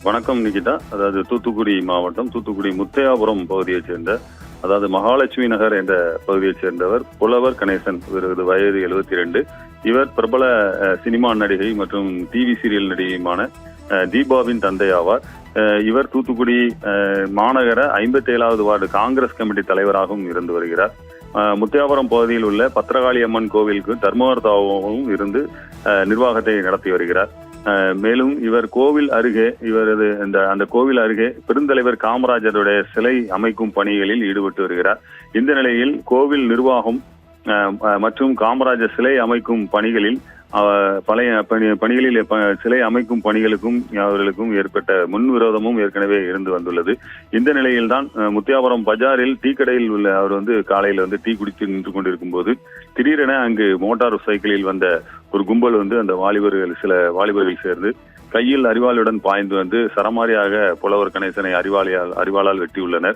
வணக்கம் நிகிதா. அதாவது தூத்துக்குடி மாவட்டம் தூத்துக்குடி முத்தையாபுரம் பகுதியைச் சேர்ந்த, அதாவது மகாலட்சுமி நகர் என்ற பகுதியைச் சேர்ந்தவர் புலவர் கணேசன். இவரது வயது 72. இவர் பிரபல சினிமா நடிகை மற்றும் டிவி சீரியல் நடிகையுமான தீபாவின் தந்தை ஆவார். இவர் தூத்துக்குடி மாநகர 57வது வார்டு காங்கிரஸ் கமிட்டி தலைவராகவும் இருந்து வருகிறார். முத்தையாபுரம் பகுதியில் உள்ள பத்திரகாளி அம்மன் கோவிலுக்கு தர்மகர்த்தாவும் இருந்து நிர்வாகத்தை நடத்தி வருகிறார். மேலும் இவர் கோவில் அருகே அந்த கோவில் அருகே பெருந்தலைவர் காமராஜருடைய சிலை அமைக்கும் பணிகளில் ஈடுபட்டு வருகிறார். இந்த நிலையில் கோவில் நிர்வாகம் மற்றும் காமராஜர் சிலை அமைக்கும் பணிகளில் சிலை அமைக்கும் பணிகளுக்கும் அவர்களுக்கும் ஏற்பட்ட முன்விரோதமும் ஏற்கனவே இருந்து வந்துள்ளது. இந்த நிலையில்தான் முத்தியாபுரம் பஜாரில் டீ கடையில் உள்ள அவர் காலையில் டீ குடித்து நின்று கொண்டிருக்கும் போது திடீரென அங்கு மோட்டார் சைக்கிளில் வந்த ஒரு கும்பல் அந்த சில வாலிபர்கள் சேர்ந்து கையில் அரிவாளுடன் பாய்ந்து சரமாரியாக புலவர் கணேசனை அரிவாளால் வெட்டியுள்ளனர்.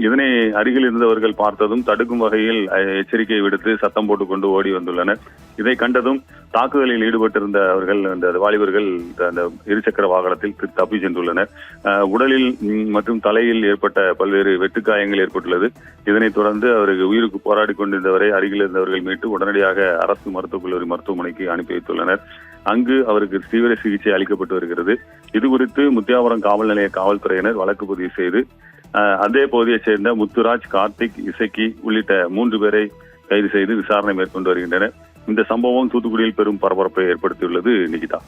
இதனை அருகில் இருந்தவர்கள் பார்த்ததும் தடுக்கும் வகையில் எச்சரிக்கை விடுத்து சத்தம் போட்டுக்கொண்டு ஓடி வந்துள்ளனர். இதை கண்டதும் தாக்குதலில் ஈடுபட்டிருந்த அந்த வாலிபர்கள் அந்த இருசக்கர வாகனத்தில் தப்பி சென்றுள்ளனர். உடலில் மற்றும் தலையில் ஏற்பட்ட பல்வேறு வெட்டுக்காயங்கள் ஏற்பட்டுள்ளது. இதனைத் தொடர்ந்து அவருக்கு உயிருக்கு போராடி கொண்டிருந்தவரை அருகில் இருந்தவர்கள் மீட்டு உடனடியாக அரசு மருத்துவக் கல்லூரி மருத்துவமனைக்கு அனுப்பி வைத்துள்ளனர். அங்கு அவருக்கு தீவிர சிகிச்சை அளிக்கப்பட்டு வருகிறது. இதுகுறித்து முத்தியாபுரம் காவல் நிலைய காவல்துறையினர் வழக்கு பதிவு செய்து அதே பகுதியைச் சேர்ந்த முத்துராஜ், கார்த்திக், இசக்கி உள்ளிட்ட 3 பேரை கைது செய்து விசாரணை மேற்கொண்டு வருகின்றனர். இந்த சம்பவம் தூத்துக்குடியில் பெரும் பரபரப்பை ஏற்படுத்தியுள்ளது. நிகிதா.